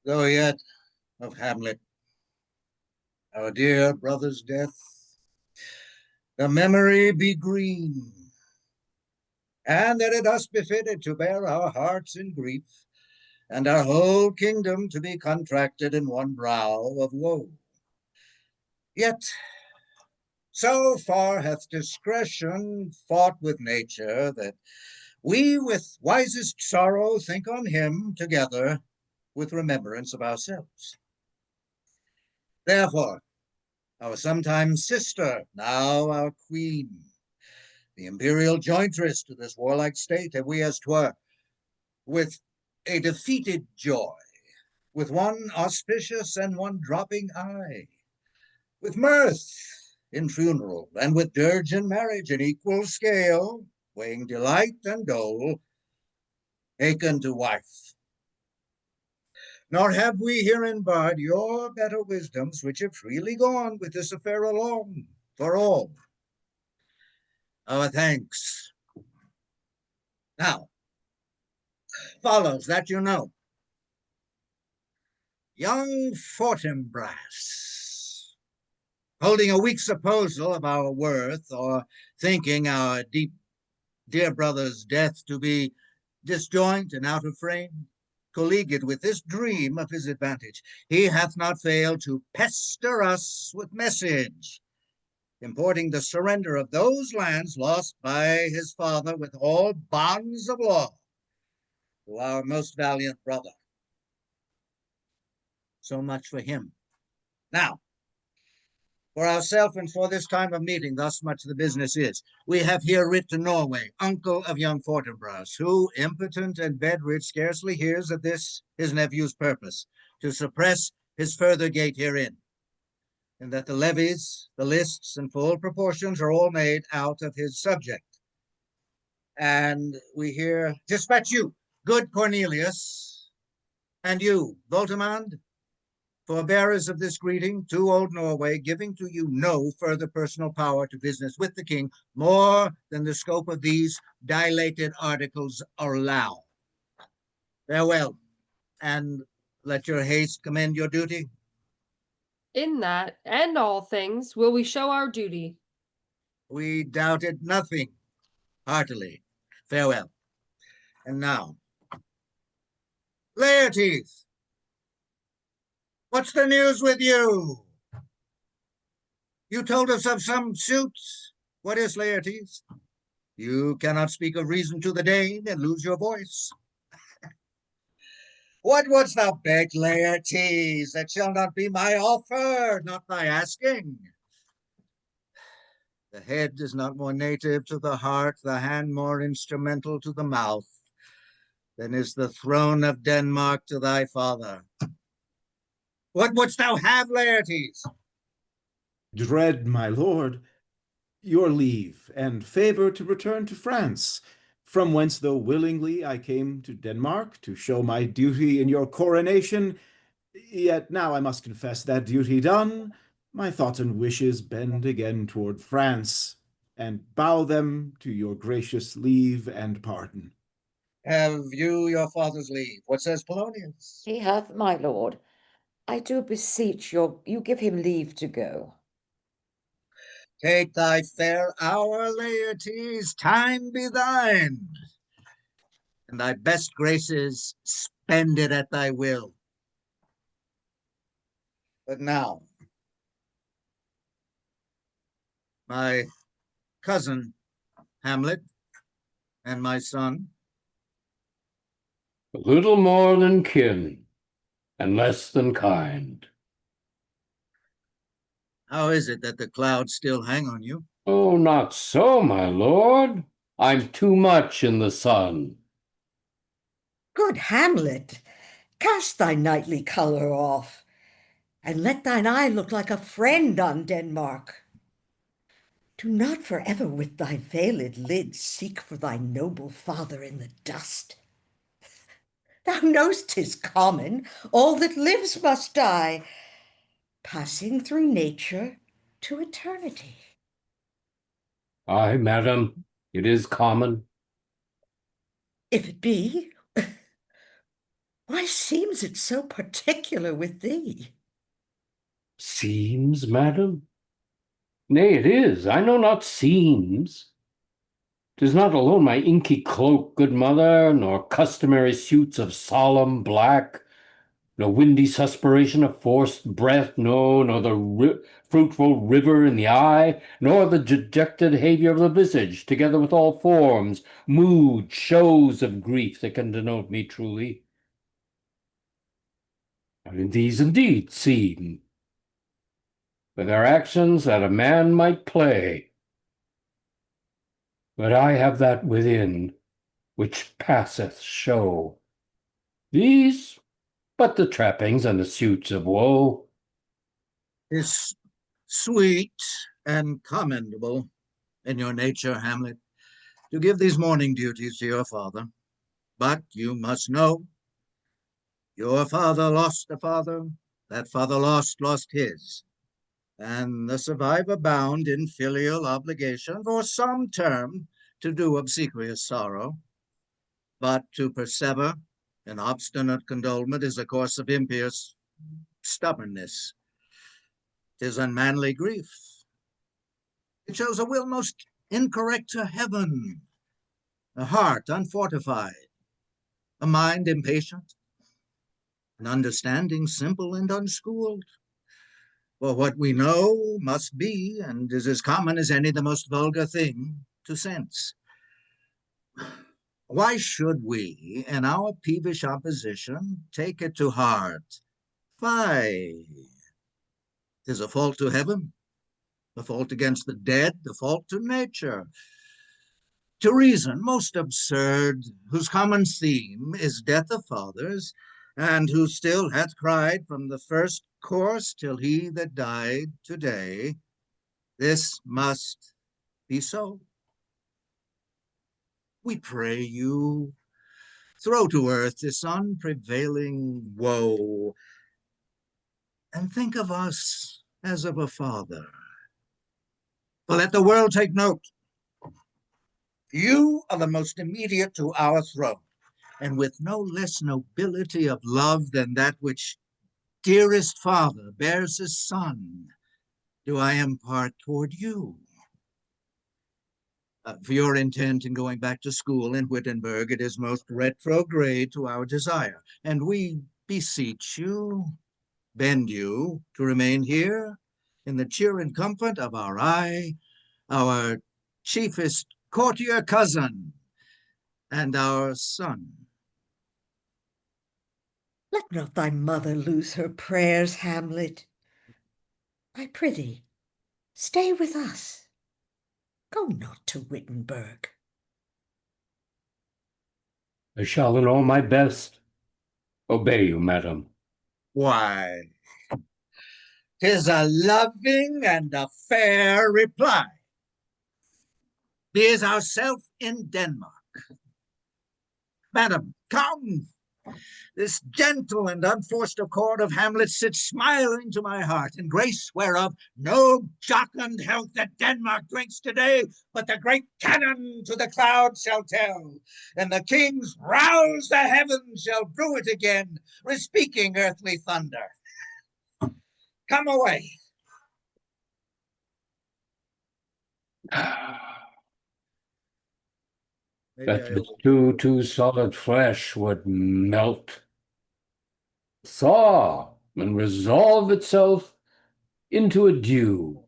though yet of Hamlet, our dear brother's death, the memory be green, and that it us befitted to bear our hearts in grief, and our whole kingdom to be contracted in one brow of woe. Yet so far hath discretion fought with nature that we with wisest sorrow think on him together with remembrance of ourselves. Therefore, our sometime sister, now our queen, the imperial jointress to this warlike state, have we as 'twere, with a defeated joy, with one auspicious and one dropping eye, with mirth in funeral, and with dirge in marriage in equal scale, weighing delight and dole, taken to wife. Nor have we herein barred your better wisdoms, which have freely gone with this affair along, for all. Our thanks. Now, follows that you know. Young Fortinbras, holding a weak supposal of our worth, or thinking our dear brother's death to be disjoint and out of frame, collegiate with this dream of his advantage, he hath not failed to pester us with message, importing the surrender of those lands lost by his father with all bonds of law to our most valiant brother. So much for him. Now, for ourselves and for this time of meeting, thus much the business is. We have here writ to Norway, uncle of young Fortinbras, who, impotent and bedrid, scarcely hears of this his nephew's purpose, to suppress his further gate herein, and that the levies, the lists, and full proportions are all made out of his subject. And we here dispatch you, good Cornelius, and you, VOLTEMAND, forbearers of this greeting, to old Norway, giving to you no further personal power to business with the king, more than the scope of these dilated articles allow. Farewell, and let your haste commend your duty. In that, and all things, will we show our duty. We doubted nothing. Heartily. Farewell. And now, Laertes, what's the news with you? You told us of some suits. What is, Laertes? You cannot speak of reason to the Dane and lose your voice. What wouldst thou beg, Laertes? That shall not be my offer, not thy asking. The head is not more native to the heart, the hand more instrumental to the mouth, than is the throne of Denmark to thy father. What wouldst thou have, Laertes? Dread my lord, your leave and favor to return to France, from whence, though willingly I came to Denmark to show my duty in your coronation, yet now I must confess that duty done, my thoughts and wishes bend again toward France, and bow them to your gracious leave and pardon. Have you your father's leave? What says Polonius? He hath, my lord. I do beseech you give him leave to go. Take thy fair hour, Laertes, time be thine, and thy best graces spend it at thy will. But now, my cousin Hamlet and my son, a little more than kin, and less than kind. How is it that the clouds still hang on you? Oh, not so, my lord. I'm too much in the sun. Good Hamlet, cast thy knightly colour off, and let thine eye look like a friend on Denmark. Do not forever with thy veiled lids seek for thy noble father in the dust. Thou know'st 'tis common, all that lives must die, passing through nature to eternity. Aye, madam, it is common. If it be, Why seems it so particular with thee? Seems, madam? Nay, it is. I know not seems. 'Tis not alone my inky cloak, good mother, nor customary suits of solemn black, no windy suspiration of forced breath, no, nor the fruitful river in the eye, nor the dejected behavior of the visage, together with all forms, mood, shows of grief that can denote me truly. I mean, these indeed seem, with their actions that a man might play. But I have that within which passeth show. These but the trappings and the suits of woe. 'Tis sweet and commendable in your nature, Hamlet, to give these mourning duties to your father. But you must know, your father lost a father, that father lost his, and the survivor bound in filial obligation for some term to do obsequious sorrow. But to persever in obstinate condolement is a course of impious stubbornness. 'Tis unmanly grief. It shows a will most incorrect to heaven, a heart unfortified, a mind impatient, an understanding simple and unschooled. For what we know must be, and is as common as any the most vulgar thing to sense. Why should we, in our peevish opposition, take it to heart? Fie! 'Tis a fault to heaven, a fault against the dead, a fault to nature, to reason most absurd, whose common theme is death of fathers, and who still hath cried from the first course till he that died today, this must be so. We pray you, throw to earth this unprevailing woe, and think of us as of a father. For let the world take note, you are the most immediate to our throne, and with no less nobility of love than that which dearest father bears his son, do I impart toward you. For your intent in going back to school in Wittenberg, it is most retrograde to our desire, and we beseech you, bend you to remain here in the cheer and comfort of our eye, our chiefest courtier cousin, and our son. Let not thy mother lose her prayers, Hamlet. I prithee, stay with us. Go not to Wittenberg. I shall in all my best obey you, madam. Why, 'tis a loving and a fair reply. He is ourself in Denmark. Madam, come. This gentle and unforced accord of Hamlet sits smiling to my heart, in grace whereof no jocund health that Denmark drinks today, but the great cannon to the clouds shall tell, and the kings rouse the heavens shall brew it again, bespeaking earthly thunder. Come away. That with too solid flesh would melt, thaw, and resolve itself into a dew.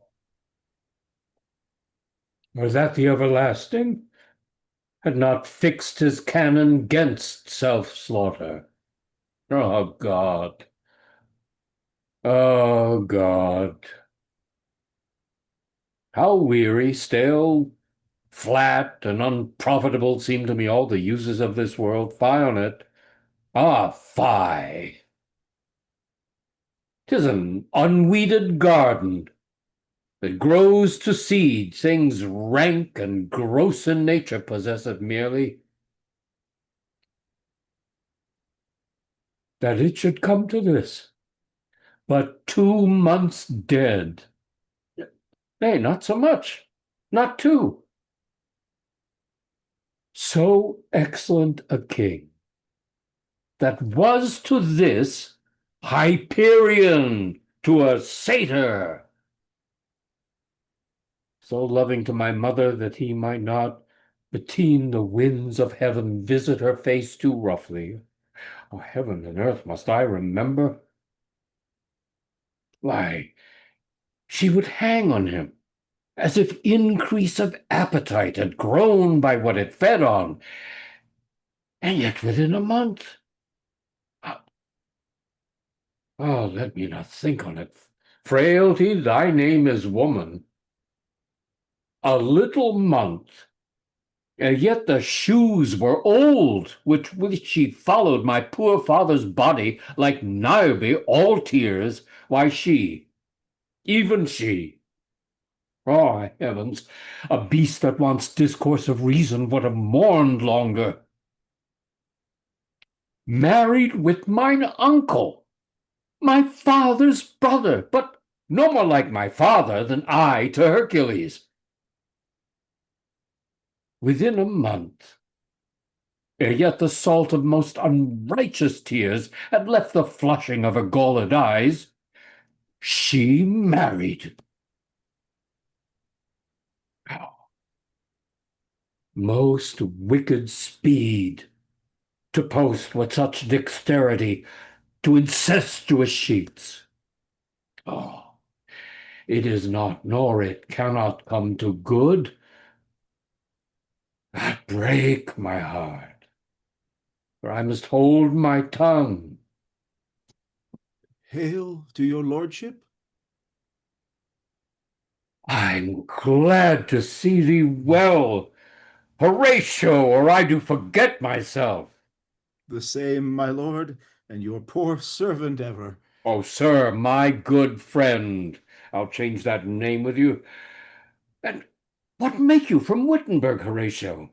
Or that the everlasting had not fixed his cannon 'gainst self-slaughter. Oh God! Oh God! How weary, stale, flat, and unprofitable seem to me all the uses of this world. Fie on it! Ah, fie! 'Tis an unweeded garden that grows to seed things rank and gross in nature possesseth merely. That it should come to this, but 2 months dead. Nay, not so much, not 2. So excellent a king, that was to this Hyperion, to a satyr, so loving to my mother that he might not, between the winds of heaven, visit her face too roughly. Oh, heaven and earth, must I remember? Why, she would hang on him, as if increase of appetite had grown by what it fed on, and yet within a month. Oh, let me not think on it. Frailty, thy name is woman. A little month, and yet the shoes were old, with which she followed my poor father's body like Niobe, all tears. Why, she, even she, oh, heavens, a beast that wants discourse of reason would have mourned longer. Married with mine uncle, my father's brother, but no more like my father than I to Hercules. Within a month, ere yet the salt of most unrighteous tears had left the flushing of her galled eyes, she married. Most wicked speed, to post with such dexterity to incestuous sheets. Oh, it is not, nor it cannot come to good. That break my heart, for I must hold my tongue. Hail to your lordship. I'm glad to see thee well, Horatio, or I do forget myself. The same, my lord, and your poor servant ever. Oh, sir, my good friend, I'll change that name with you. And what make you from Wittenberg, Horatio?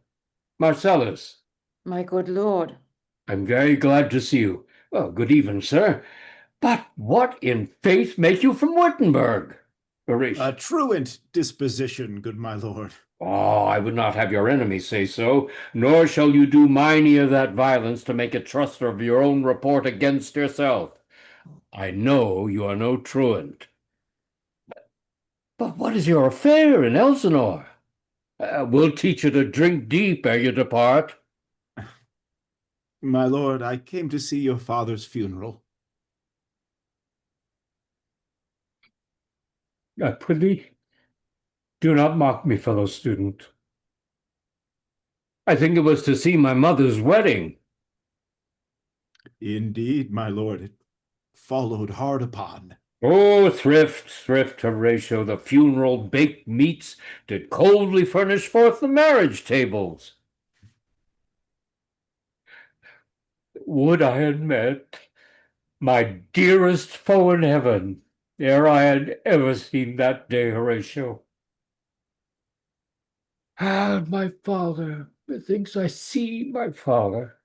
Marcellus. My good lord. I'm very glad to see you. Well, good even, sir. But what in faith make you from Wittenberg? Horatio. A truant disposition, good my lord. Oh, I would not have your enemies say so, nor shall you do mine ear that violence to make a truster of your own report against yourself. I know you are no truant. But what is your affair in Elsinore? We'll teach you to drink deep ere you depart. My lord, I came to see your father's funeral. I prithee, do not mock me, fellow student. I think it was to see my mother's wedding. Indeed, my lord, it followed hard upon. Oh, thrift, Horatio, the funeral baked meats did coldly furnish forth the marriage tables. Would I had met my dearest foe in heaven ere I had ever seen that day, Horatio. Ah, my father, methinks I see my father.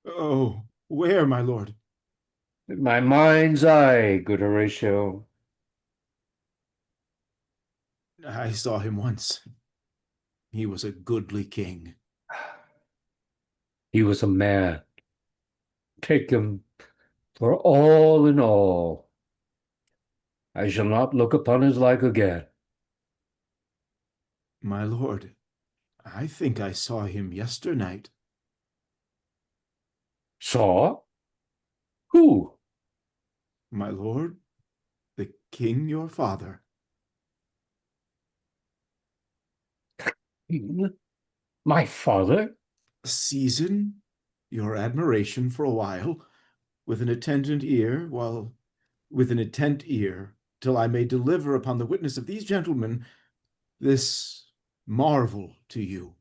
Oh, where, my lord? In my mind's eye, good Horatio. I saw him once. He was a goodly king. He was a man. Take him for all in all. I shall not look upon his like again. My lord, I think I saw him yesternight. Saw? Who? My lord, the king your father. My father? Season your admiration for a while, with an attent ear, till I may deliver upon the witness of these gentlemen this marvel to you.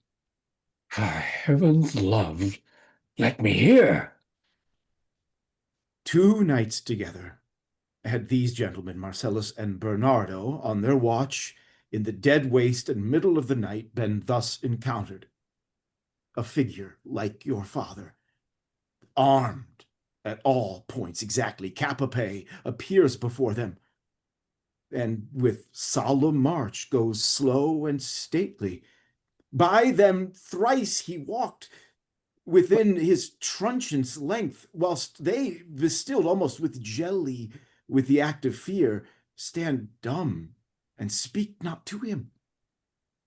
For heaven's love, let me hear. 2 nights together had these gentlemen, Marcellus and Barnardo, on their watch in the dead waste and middle of the night, been thus encountered. A figure like your father, armed at all points exactly, cap a pie, appears before them, and with solemn march goes slow and stately. By them thrice he walked, within his truncheon's length, whilst they, bestilled almost with jelly, with the act of fear, stand dumb and speak not to him.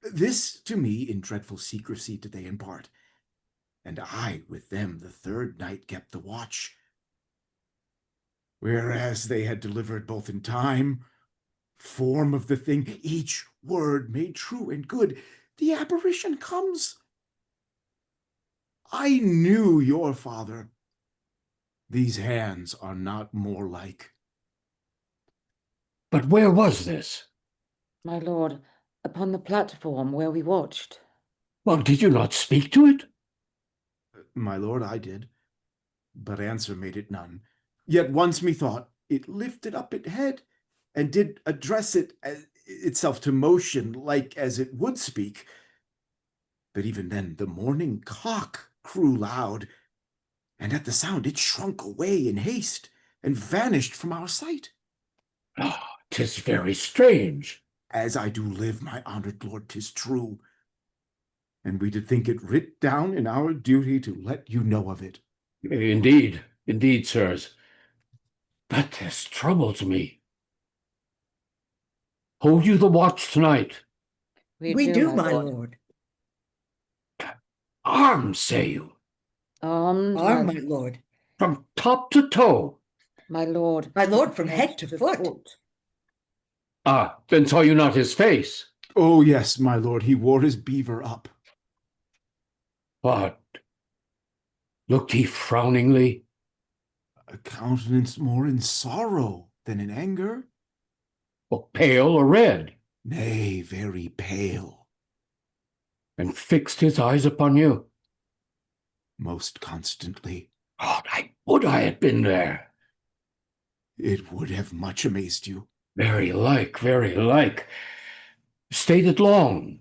This to me in dreadful secrecy did they impart, and I with them the third night kept the watch. Whereas they had delivered both in time, form of the thing, each word made true and good, the apparition comes. I knew your father. These hands are not more like. But where was this? My lord, upon the platform where we watched. Well, did you not speak to it? My lord, I did, but answer made it none. Yet once methought it lifted up it head, and did address itself to motion, like as it would speak. But even then the morning cock crew loud, and at the sound it shrunk away in haste, and vanished from our sight. Ah, 'tis very strange. As I do live, my honored lord, 'tis true. And we did think it writ down in our duty to let you know of it. Indeed, indeed, sirs. But this troubles me. Hold you the watch tonight? We do, my lord. Arms, say you? Armed, Arm, my lord. From top to toe? my lord. My lord, from head to foot. Ah, then saw you not his face? Oh, yes, my lord, he wore his beaver up. What? Looked he frowningly? A countenance more in sorrow than in anger. Oh, pale or red? Nay, very pale. And fixed his eyes upon you? Most constantly. Oh, I would I had been there. It would have much amazed you. Very like, very like. Stayed it long?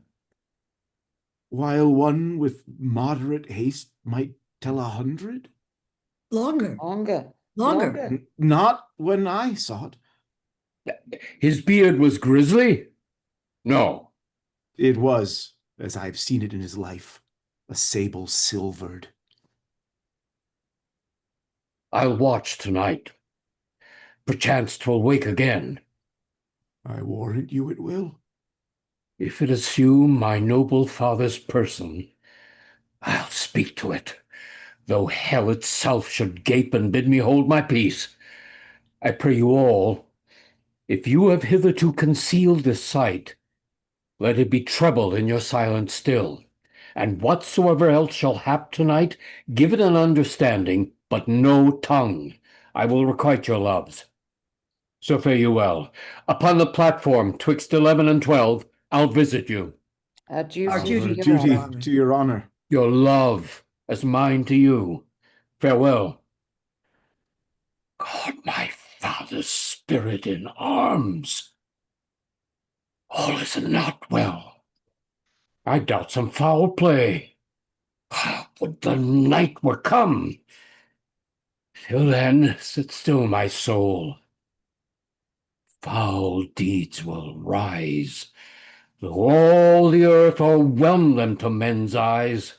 While one with moderate haste might tell 100? Longer. Longer. Not when I sought. His beard was grizzly? No. It was, as I've seen it in his life, a sable silvered. I'll watch tonight. Perchance 'twill wake again. I warrant you it will. If it assume my noble father's person, I'll speak to it, though hell itself should gape and bid me hold my peace. I pray you all, if you have hitherto concealed this sight, let it be trebled in your silence still, and whatsoever else shall hap tonight, give it an understanding, but no tongue. I will requite your loves. So fare you well. Upon the platform, twixt 11 and 12, I'll visit you. Our duty, Our duty Our to duty your honor. to your honor. Your love as mine to you. Farewell. God, my father's spirit in arms. All is not well. I doubt some foul play. Would the night were come. Till then, sit still, my soul. Foul deeds will rise, though all the earth o'erwhelm them to men's eyes.